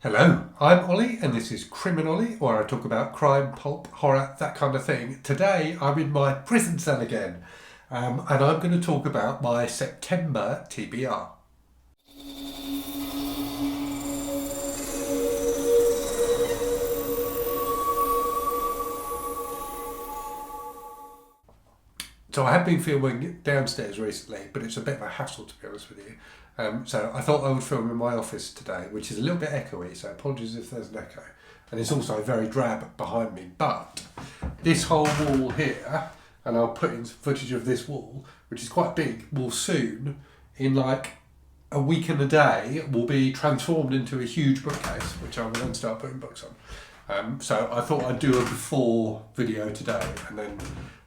Hello, I'm Ollie, and this is Criminolly, where I talk about crime, pulp, horror, that kind of thing. Today, I'm in my prison cell again, and I'm going to talk about my September TBR. So I have been filming downstairs recently, but it's a bit of a hassle to be honest with you. So I thought I would film in my office today, which is a little bit echoey, so apologies if there's an echo. And it's also very drab behind me, but this whole wall here, and I'll put in some footage of this wall, which is quite big, will soon, in like a week and a day, will be transformed into a huge bookcase, which I will then start putting books on. So I thought I'd do a before video today, and then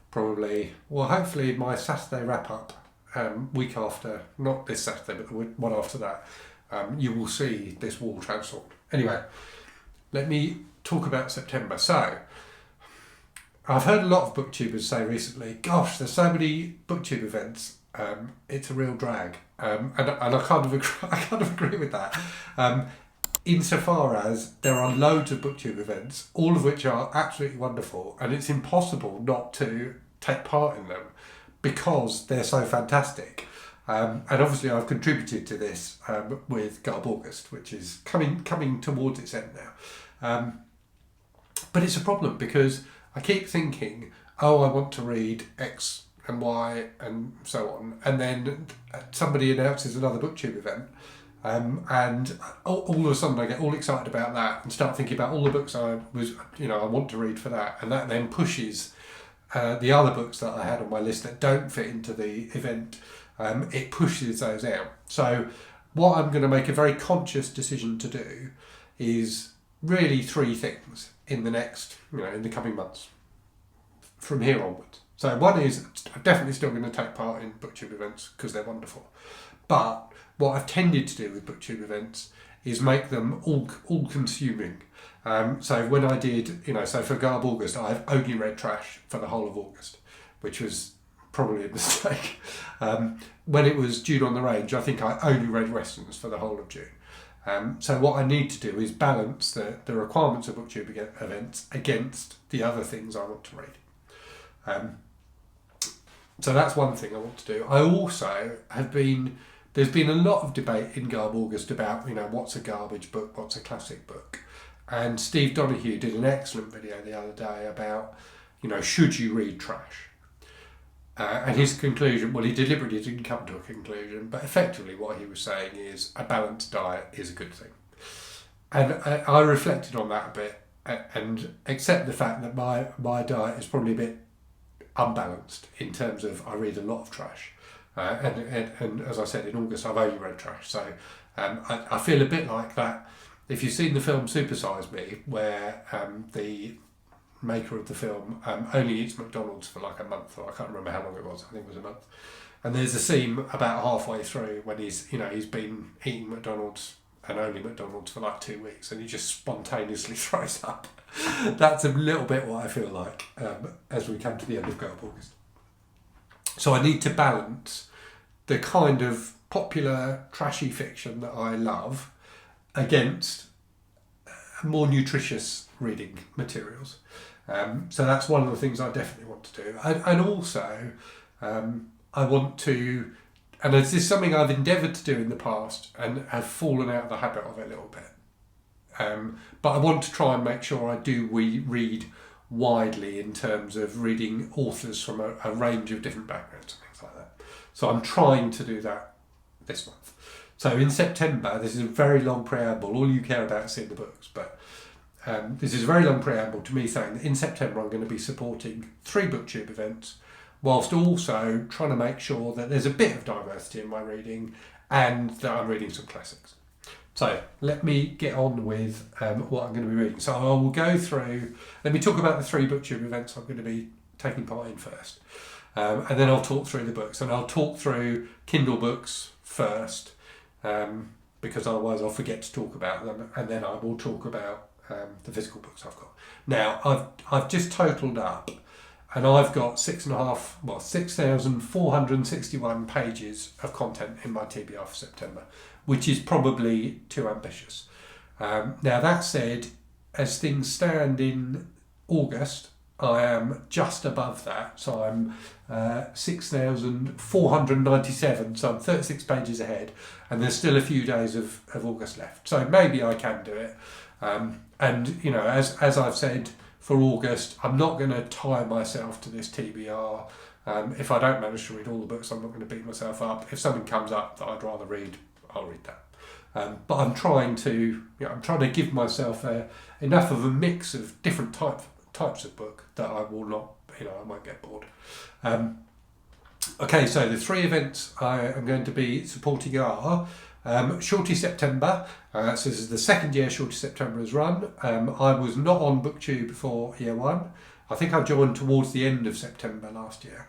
probably, well, hopefully my Saturday wrap up, week after, not this Saturday, but the one after that, you will see this wall transformed. Anyway, let me talk about September. So, I've heard a lot of booktubers say recently, gosh, there's so many booktube events, it's a real drag. And I kind of agree, I kind of agree with that. Insofar as there are loads of booktube events, all of which are absolutely wonderful, and it's impossible not to take part in them because they're so fantastic. And obviously, I've contributed to this with Garb August, which is coming towards its end now. But it's a problem because I keep thinking, oh, I want to read X and Y and so on, and then somebody announces another booktube event. And all of a sudden I get all excited about that and start thinking about all the books I want to read for that, and that then pushes the other books that I had on my list that don't fit into the event. It pushes those out. So what I'm going to make a very conscious decision to do is really three things in the next, in the coming months from here onwards. So one is I'm definitely still going to take part in booktube events because they're wonderful, but what I've tended to do with booktube events is make them all consuming. So when I did, so for Garb August, I've only read trash for the whole of August, which was probably a mistake. When it was June on the Range, I think I only read westerns for the whole of June. So what I need to do is balance the requirements of booktube events against the other things I want to read. So that's one thing I want to do. I also there's been a lot of debate in Garb August about, what's a garbage book, what's a classic book. And Steve Donoghue did an excellent video the other day about, should you read trash? And his conclusion, well, he deliberately didn't come to a conclusion, but effectively what he was saying is a balanced diet is a good thing. And I reflected on that a bit and accept the fact that my diet is probably a bit unbalanced in terms of I read a lot of trash. And as I said, in August I've only read trash, so I feel a bit like that. If you've seen the film Super Size Me, where the maker of the film only eats McDonald's for like a month, or I can't remember how long it was, I think it was a month, and there's a scene about halfway through when he's been eating McDonald's and only McDonald's for like 2 weeks, and he just spontaneously throws up. That's a little bit what I feel like as we come to the end of Garb August. So I need to balance the kind of popular trashy fiction that I love against more nutritious reading materials. So that's one of the things I definitely want to do. And also I want to, and this is something I've endeavoured to do in the past and have fallen out of the habit of it a little bit. But I want to try and make sure I do read widely in terms of reading authors from a range of different backgrounds and things like that. So I'm trying to do that this month. So in September, this is a very long preamble. All you care about is seeing the books, but this is a very long preamble to me saying that in September I'm going to be supporting 3 booktube events, whilst also trying to make sure that there's a bit of diversity in my reading and that I'm reading some classics. So let me get on with what I'm going to be reading. So I will go through, let me talk about the 3 booktube events I'm going to be taking part in first. And then I'll talk through the books, and I'll talk through Kindle books first, because otherwise I'll forget to talk about them, and then I will talk about the physical books I've got. Now I've just totaled up, and I've got 6,461 pages of content in my TBR for September, which is probably too ambitious. Now that said, as things stand in August, I am just above that, so I'm 6,497, so I'm 36 pages ahead, and there's still a few days of August left, so maybe I can do it. And you know, as I've said for August, I'm not going to tie myself to this TBR. If I don't manage to read all the books, I'm not going to beat myself up. If something comes up that I'd rather read, I'll read that. But I'm trying to give myself enough of a mix of different types of book that I will not, I won't get bored. Okay, so the 3 events I am going to be supporting are Shorty September. So this is the second year Shorty September has run. I was not on BookTube before year 1. I think I joined towards the end of September last year.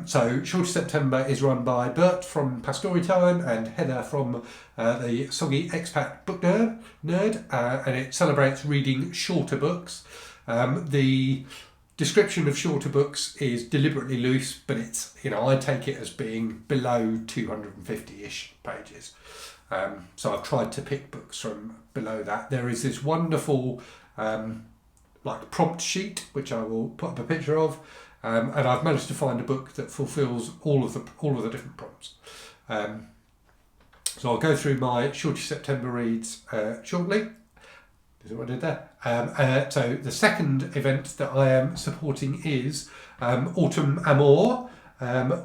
So Shorty September is run by Bert from Pastory Time and Heather from the Soggy Expat Book Nerd, and it celebrates reading shorter books. The description of shorter books is deliberately loose, but it's, I take it as being below 250-ish pages. So I've tried to pick books from below that. There is this wonderful prompt sheet, which I will put up a picture of, and I've managed to find a book that fulfills all of the different prompts. So I'll go through my Shorty September reads shortly. Is what I did there. So the second event that I am supporting is Autumn Amour,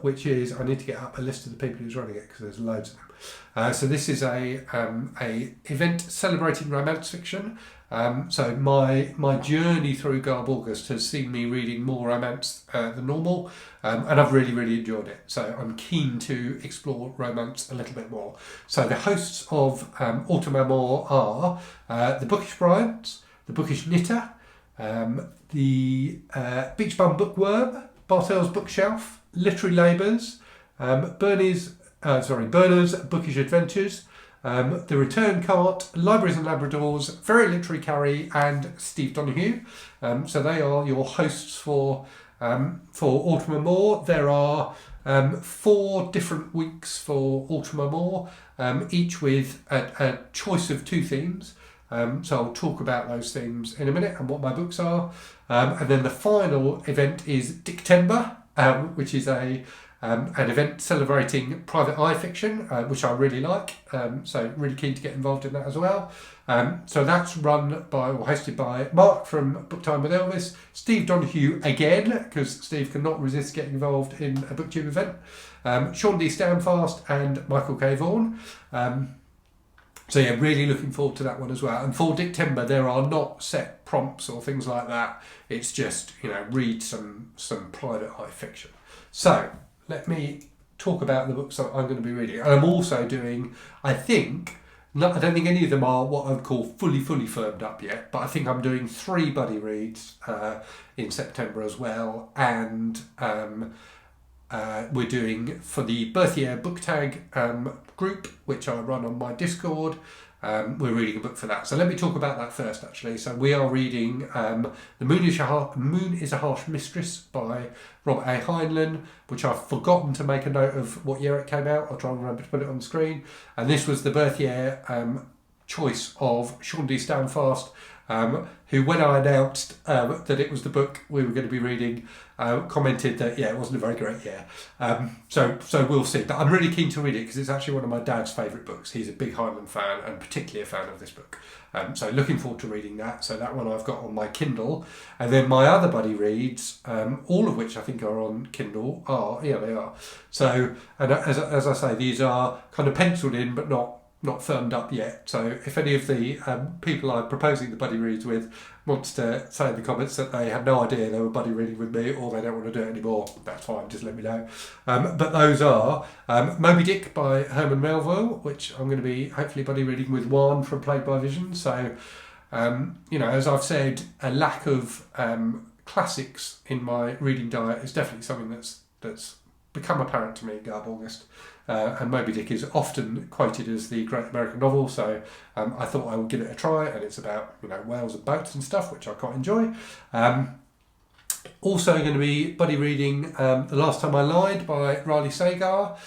which is, I need to get up a list of the people who's running it because there's loads of them. So this is a event celebrating romance fiction. So my journey through Garb August has seen me reading more romance than normal, and I've really, really enjoyed it. So I'm keen to explore romance a little bit more. So the hosts of Autumn Amour are the Bookish Bryants, the Bookish Knitter, the Beach Bum Bookworm, Bartell's Bookshelf, Literary Labours, Berners Bookish Adventures, The Return Cart, Libraries and Labradors, Very Literary Carrie, and Steve Donoghue. So they are your hosts for Autumn Amour. There are 4 different weeks for Autumn Amour, each with a choice of 2 themes. So I'll talk about those themes in a minute and what my books are. And then the final event is Dictember, which is an event celebrating private eye fiction, which I really like. So really keen to get involved in that as well. So that's run by or hosted by Mark from Book Time with Elvis, Steve Donoghue again, because Steve cannot resist getting involved in a BookTube event, Sean D. Standfast and Michael K. Vaughan. So yeah, really looking forward to that one as well. And for Dictember, there are not set prompts or things like that. It's just, read some private eye fiction. So let me talk about the books that I'm going to be reading. And I'm also doing, I don't think any of them are what I would call fully firmed up yet, but I think I'm doing 3 buddy reads in September as well. And we're doing, for the Berthier Book Tag group, which I run on my Discord, we're reading a book for that. So let me talk about that first, actually. So we are reading The Moon is a Harsh Mistress by Robert A. Heinlein, which I've forgotten to make a note of what year it came out. I'll try and remember to put it on the screen. And this was the Berthier choice of Sean D. Standfast, who, when I announced that it was the book we were going to be reading, commented that it wasn't a very great year. So we'll see. But I'm really keen to read it because it's actually one of my dad's favourite books. He's a big Heinlein fan and particularly a fan of this book. So looking forward to reading that. So that one I've got on my Kindle. And then my other buddy reads, all of which I think are on Kindle, they are. So, and as I say, these are kind of penciled in but not firmed up yet. So if any of the people I'm proposing the buddy reads with wants to say in the comments that they had no idea they were buddy reading with me or they don't want to do it anymore, that's fine, just let me know. But those are Moby Dick by Herman Melville, which I'm going to be hopefully buddy reading with Juan from Plagued by Vision. So as I've said, a lack of classics in my reading diet is definitely something that's become apparent to me in Garb August. And Moby Dick is often quoted as the great American novel, so I thought I would give it a try, and it's about whales and boats and stuff, which I quite enjoy. Also going to be buddy reading The Last Time I Lied by Riley Sagar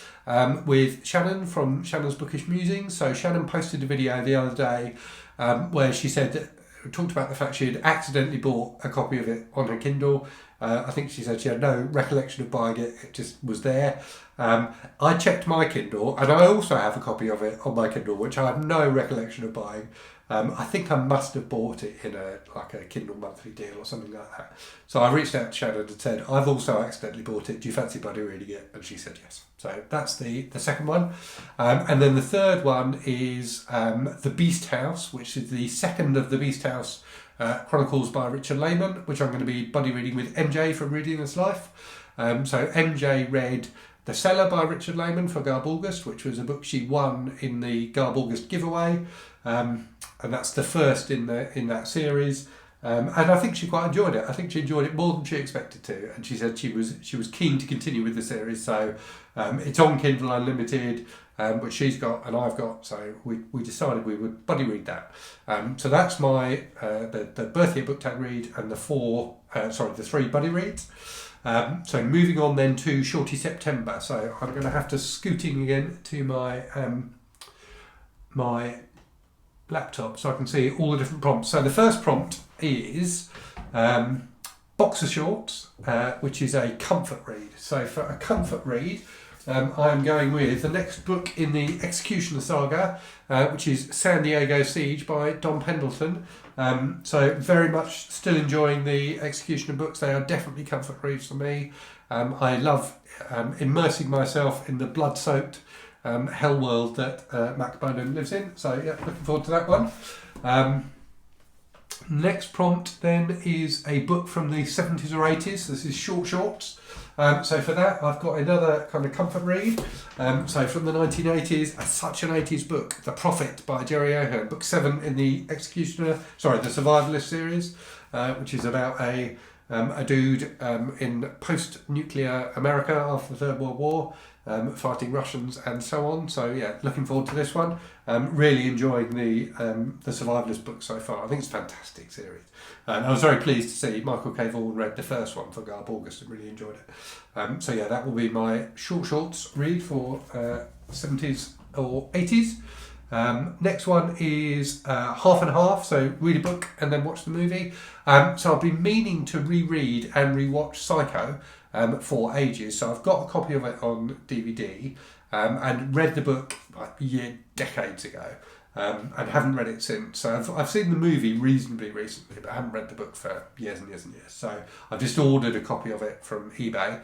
with Shannon from Shannon's Bookish Musings. So Shannon posted a video the other day where she said that, talked about the fact she had accidentally bought a copy of it on her Kindle. I think she said she had no recollection of buying it, it just was there. I checked my Kindle, and I also have a copy of it on my Kindle, which I have no recollection of buying. I think I must have bought it in a Kindle monthly deal or something like that. So I reached out to Shannon and said, I've also accidentally bought it. Do you fancy buddy reading it? And she said yes. So that's the second one. And then the third one is The Beast House, which is the second of the Beast House Chronicles by Richard Lehman, which I'm going to be buddy reading with MJ from Reading This Life. So MJ read The Cellar by Richard Lehman for Garb August, which was a book she won in the Garb August giveaway. And that's the first in that series. And I think she quite enjoyed it. I think she enjoyed it more than she expected to, and she said she was keen to continue with the series. So it's on Kindle Unlimited, which she's got and I've got. So we decided we would buddy read that. So that's my the birth year book tag read and the three buddy reads. So moving on then to Shorty September. So I'm going to have to scoot in again to my my laptop so I can see all the different prompts. So the first prompt is Boxer Shorts, which is a comfort read. So for a comfort read, I'm going with the next book in the Executioner saga, which is San Diego Siege by Don Pendleton. So very much still enjoying the Executioner books. They are definitely comfort reads for me. I love immersing myself in the blood-soaked hell world that Mac Bolan lives in. So yeah, looking forward to that one. Next prompt then is a book from the 70s or 80s. This is shorts. So for that, I've got another kind of comfort read. So from the 1980s, such an 80s book, The Prophet by Jerry Ahern, book 7 in the the Survivalist series, which is about a dude in post-nuclear America after the Third World War, fighting Russians and so on. So yeah, looking forward to this one. Really enjoying the Survivalist book so far. I think it's a fantastic series. And I was very pleased to see Michael K. Vaughan read the first one for Garb August and really enjoyed it. So yeah, that will be my shorts read for 70s or 80s. Next one is Half and Half, so read a book and then watch the movie. So I've been meaning to reread and rewatch Psycho for ages, so I've got a copy of it on DVD and read the book decades ago and haven't read it since. So I've seen the movie reasonably recently, but I haven't read the book for years and years and years. So I've just ordered a copy of it from eBay.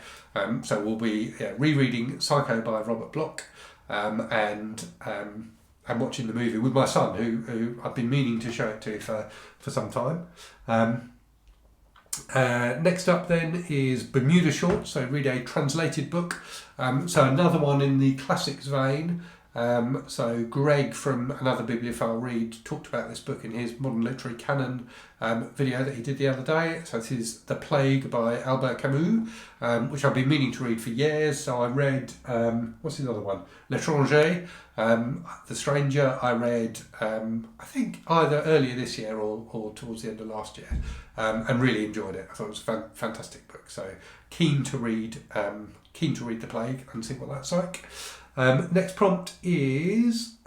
So we'll be rereading Psycho by Robert Bloch and watching the movie with my son, who I've been meaning to show it to for some time. Next up then is Bermuda Shorts, so read a translated book. So another one in the classics vein. So Greg from Another Bibliophile Read talked about this book in his Modern Literary Canon video that he did the other day. So this is The Plague by Albert Camus, which I've been meaning to read for years. So I read, what's his other one? L'Étranger, The Stranger. I read, I think either earlier this year or towards the end of last year, and really enjoyed it. I thought it was a fantastic book. So keen to read The Plague and see what that's like. Next prompt is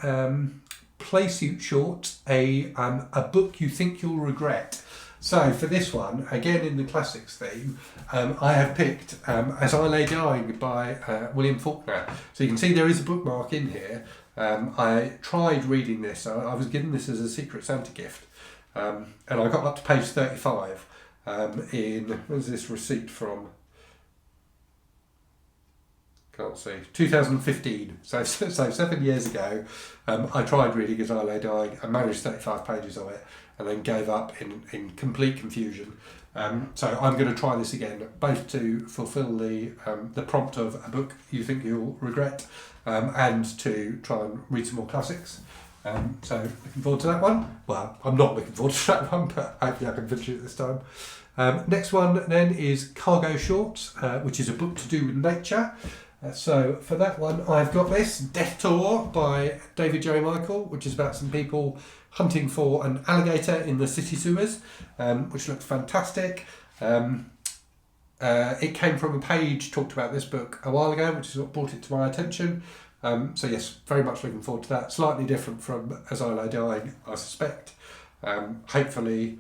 Playsuit Shorts, a book you think you'll regret. So for this one, again in the classics theme, I have picked As I Lay Dying by William Faulkner. So you can see there is a bookmark in here. I tried reading this. I was given this as a Secret Santa gift, and I got up to page 35 where's this receipt from? Can't see. 2015. So 7 years ago, I tried reading As I Lay Dying. I managed 35 pages of it, and then gave up in complete confusion. So I'm going to try this again, both to fulfil the prompt of a book you think you'll regret, and to try and read some more classics. So looking forward to that one. Well, I'm not looking forward to that one, but hopefully I can finish it this time. Next one then is Cargo Shorts, which is a book to do with nature. So for that one, I've got this Death Tour by David J. Michael, which is about some people hunting for an alligator in the city sewers, which looked fantastic. It came from a page talked about this book a while ago, which is what brought it to my attention. So yes, very much looking forward to that. Slightly different from As I Lay Dying, I suspect. Hopefully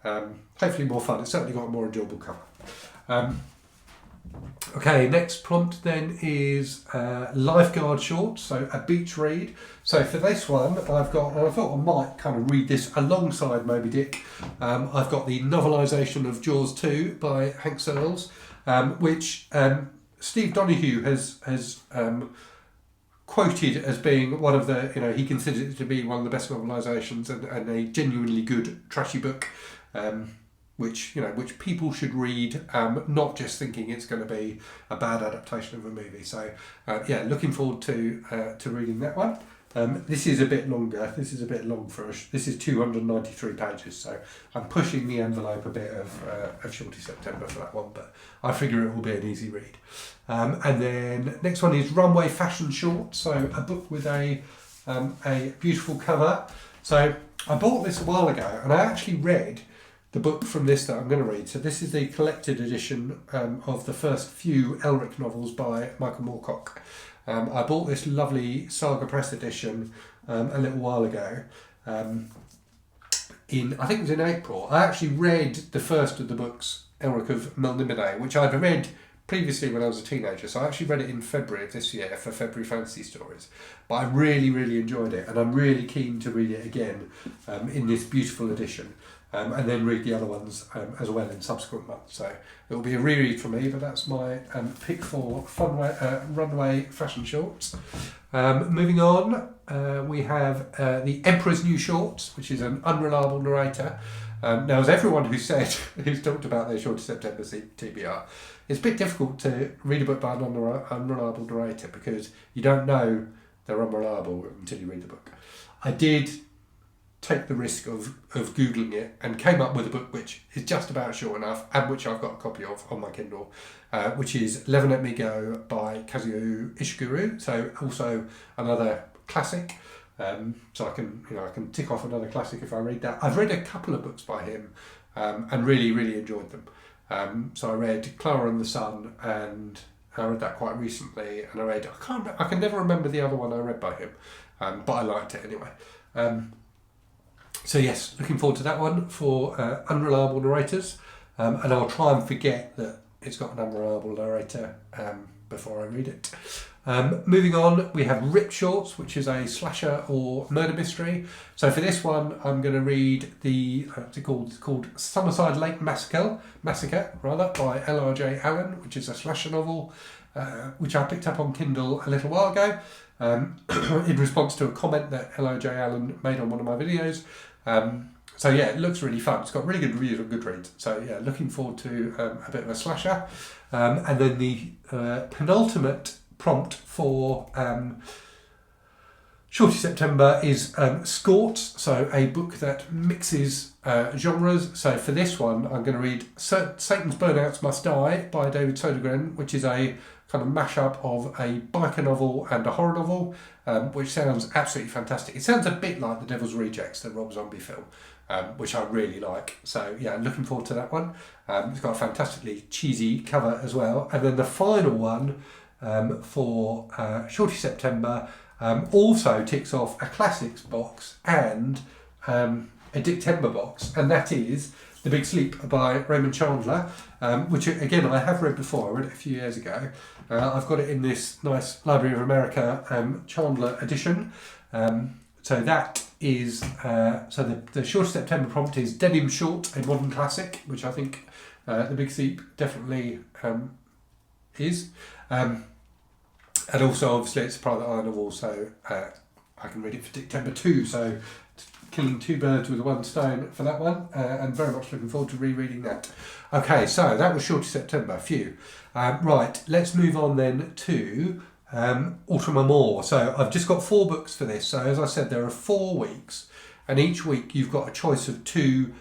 more fun. It's certainly got a more enjoyable cover. Okay, next prompt then is Lifeguard Shorts, so a beach read. So for this one, I've got, and I thought I might kind of read this alongside Moby Dick. I've got the novelisation of Jaws 2 by Hank Searles, which Steve Donoghue has quoted as being one of the, he considers it to be one of the best novelisations and a genuinely good trashy book. Which people should read, not just thinking it's going to be a bad adaptation of a movie. So looking forward to reading that one. This is a bit longer. This is a bit long for us. This is 293 pages, so I'm pushing the envelope a bit of Shorty September for that one, but I figure it will be an easy read. And then next one is Runway Fashion Shorts, so a book with a beautiful cover. So I bought this a while ago, and I actually read the book from this that I'm going to read. So this is the collected edition of the first few Elric novels by Michael Moorcock. I bought this lovely Saga Press edition a little while ago. I think it was in April. I actually read the first of the books, Elric of Melniboné, which I'd read previously when I was a teenager. So I actually read it in February of this year for February Fantasy Stories. But I really, really enjoyed it, and I'm really keen to read it again in this beautiful edition. And then read the other ones as well in subsequent months. So it will be a reread for me, but that's my pick for Runway Fashion Shorts. Moving on, we have The Emperor's New Shorts, which is an unreliable narrator. Now, as everyone who's talked about their Shorty September TBR, it's a bit difficult to read a book by an unreliable narrator because you don't know they're unreliable until you read the book. I did take the risk of Googling it and came up with a book which is just about short enough and which I've got a copy of on my Kindle, which is Never Let Me Go by Kazuo Ishiguro. So also another classic. So I can tick off another classic if I read that. I've read a couple of books by him and really, really enjoyed them. So I read Clara and the Sun, and I read that quite recently, and I can never remember the other one I read by him, but I liked it anyway. So yes, looking forward to that one for unreliable narrators, and I'll try and forget that it's got an unreliable narrator before I read it. Moving on, we have Rip Shorts, which is a slasher or murder mystery. So for this one, I'm going to read it's called Summerside Lake Massacre by L.R.J. Allen, which is a slasher novel, which I picked up on Kindle a little while ago in response to a comment that L.R.J. Allen made on one of my videos. So yeah, it looks really fun. It's got really good reviews on Goodreads. So yeah, looking forward to a bit of a slasher. And then the penultimate prompt for Shorty September is Skort, so a book that mixes genres. So for this one, I'm going to read Satan's Burnouts Must Die by David Sodergren, which is a kind of mashup of a biker novel and a horror novel, which sounds absolutely fantastic. It sounds a bit like The Devil's Rejects, the Rob Zombie film, which I really like. So yeah, looking forward to that one. It's got a fantastically cheesy cover as well. And then the final one for Shorty September also ticks off a classics box and a Dictember box, and that is The Big Sleep by Raymond Chandler, which again I have read before. I read it a few years ago. I've got it in this nice Library of America Chandler edition. So that is the Shorty September prompt is Denim Short, a modern classic, which I think The Big Sleep definitely is. And also, obviously, it's a private eye novel, so I can read it for Dictember too. So, killing two birds with one stone for that one, and very much looking forward to rereading that. Okay, so that was Shorty September. Phew. Right, let's move on then to Autumn Amour. So, I've just got 4 books for this. So, as I said, there are 4 weeks, and each week you've got a choice of 2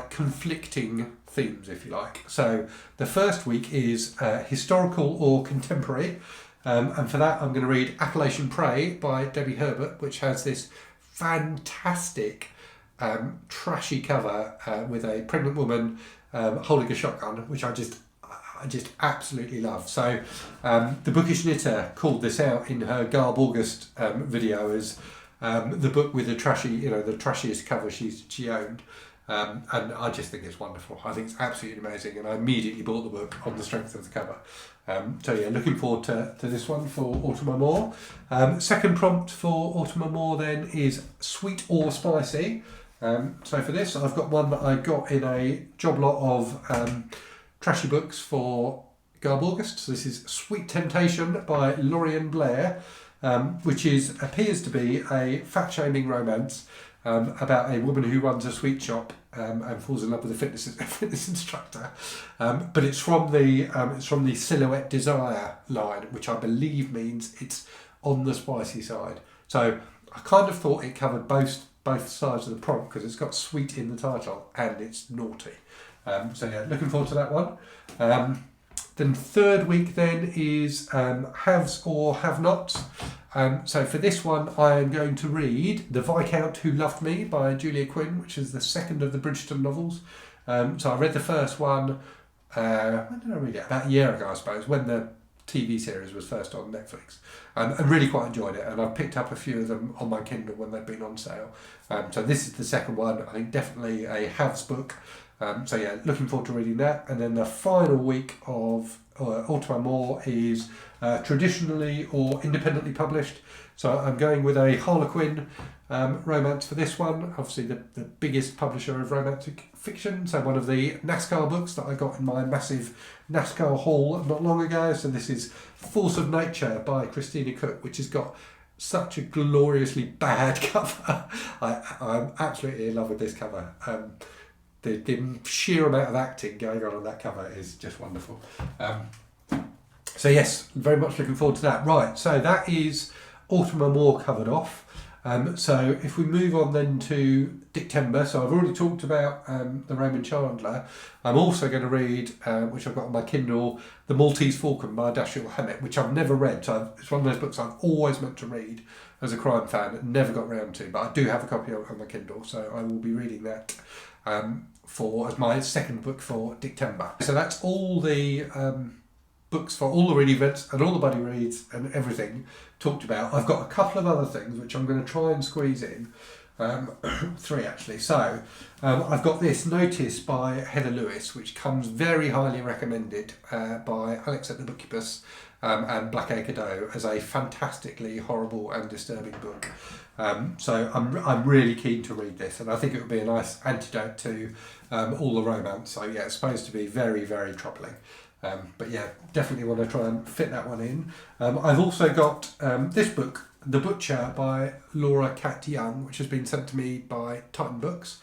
conflicting themes, if you like. So, the first week is historical or contemporary. And for that, I'm going to read Appalachian Prey by Debbie Herbert, which has this fantastic trashy cover with a pregnant woman holding a shotgun, which I I just absolutely love. So the Bookish Knitter called this out in her Garb August video as the book with the trashiest cover she owned. And I just think it's wonderful. I think it's absolutely amazing, and I immediately bought the book on the strength of the cover. So yeah, looking forward to this one for Autumn Amour. Second prompt for Autumn Amour then is sweet or spicy. So for this, I've got one that I got in a job lot of trashy books for Garb August. So this is Sweet Temptation by Lorien Blair, which appears to be a fat-shaming romance about a woman who runs a sweet shop and falls in love with a fitness instructor. But it's from the Silhouette Desire line, which I believe means it's on the spicy side. So I kind of thought it covered both sides of the prompt because it's got sweet in the title and it's naughty. So yeah, looking forward to that one. Then third week then is Haves or Have-Nots. So for this one, I am going to read The Viscount Who Loved Me by Julia Quinn, which is the second of the Bridgerton novels. So I read the first one, when did I read it? About a year ago, I suppose, when the TV series was first on Netflix. And really quite enjoyed it, and I've picked up a few of them on my Kindle when they've been on sale. So this is the second one, I think definitely a Haves book. So yeah, looking forward to reading that. And then the final week of Autumn Amour is traditionally or independently published. So I'm going with a Harlequin romance for this one. Obviously the biggest publisher of romantic fiction. So one of the NASCAR books that I got in my massive NASCAR haul not long ago. So this is Force of Nature by Christina Cook, which has got such a gloriously bad cover. I'm absolutely in love with this cover. The sheer amount of acting going on that cover is just wonderful. So yes, very much looking forward to that. Right, so that is Autumn Amour covered off. So if we move on then to Dictember, so I've already talked about the Raymond Chandler. I'm also going to read, which I've got on my Kindle, The Maltese Falcon by Dashiell Hammett, which I've never read. So it's one of those books I've always meant to read as a crime fan and never got round to, but I do have a copy of it on my Kindle, so I will be reading that as my second book for Dictember. So that's all the books for all the read events and all the buddy reads and everything talked about. I've got a couple of other things which I'm going to try and squeeze in. 3 actually. So I've got this Notice by Heather Lewis, which comes very highly recommended by Alex at the Bookkeepers and Blackacre Doe as a fantastically horrible and disturbing book. So I'm really keen to read this, and I think it would be a nice antidote to all the romance. So yeah, it's supposed to be very, very troubling. But yeah, definitely want to try and fit that one in. I've also got this book, The Butcher by Laura Cat Young, which has been sent to me by Titan Books,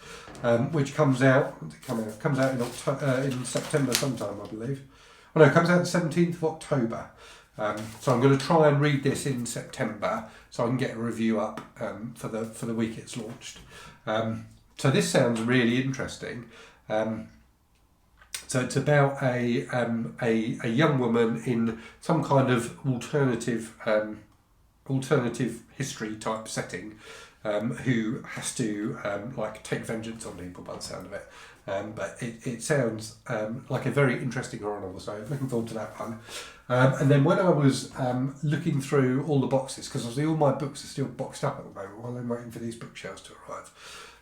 which comes out in September sometime, I believe. Oh no, it comes out the 17th of October. So I'm going to try and read this in September so I can get a review up for the week it's launched. So this sounds really interesting. So it's about a young woman in some kind of alternative history type setting who has to take vengeance on people by the sound of it. But it sounds like a very interesting horror novel, so looking forward to that one. And then when I was looking through all the boxes, because obviously all my books are still boxed up at the moment while I'm waiting for these bookshelves to arrive,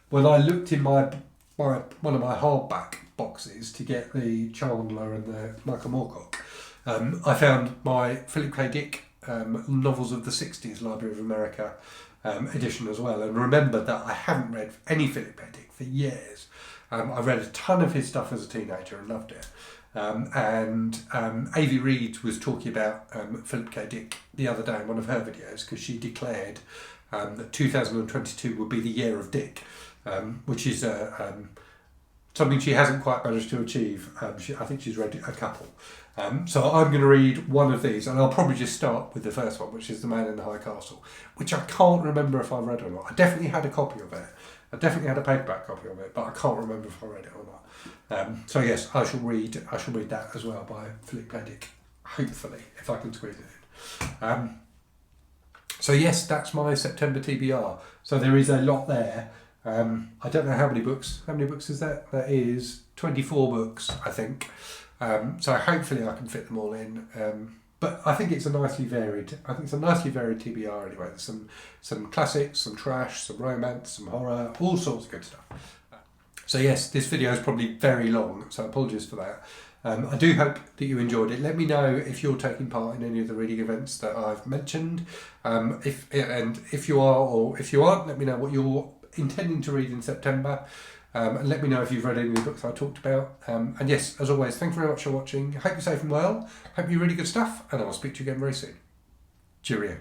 when I looked in one of my hardback boxes to get the Chandler and the Michael Moorcock, I found my Philip K. Dick Novels of the 60s Library of America edition as well, and remembered that I haven't read any Philip K. Dick for years. I read a ton of his stuff as a teenager and loved it. And Avi Reed was talking about Philip K. Dick the other day in one of her videos, because she declared that 2022 would be the year of Dick, which is something she hasn't quite managed to achieve. I think she's read a couple. So I'm going to read one of these, and I'll probably just start with the first one, which is The Man in the High Castle, which I can't remember if I read or not. I definitely had a copy of it. I definitely had a paperback copy of it, but I can't remember if I read it or not. So yes, I shall read that as well by Philip K. Dick, hopefully, if I can squeeze it in. So yes, that's my September TBR. So there is a lot there. I don't know how many books. How many books is that? That is 24 books, I think. So hopefully I can fit them all in. But I think it's a nicely varied. I think it's a nicely varied TBR anyway. There's some classics, some trash, some romance, some horror, all sorts of good stuff. So yes, this video is probably very long, so apologies for that. I do hope that you enjoyed it. Let me know if you're taking part in any of the reading events that I've mentioned. If you are or if you aren't, let me know what you're intending to read in September. And let me know if you've read any of the books I talked about. And yes, as always, thank you very much for watching. Hope you're safe and well. Hope you read really good stuff, and I'll speak to you again very soon. Cheerio.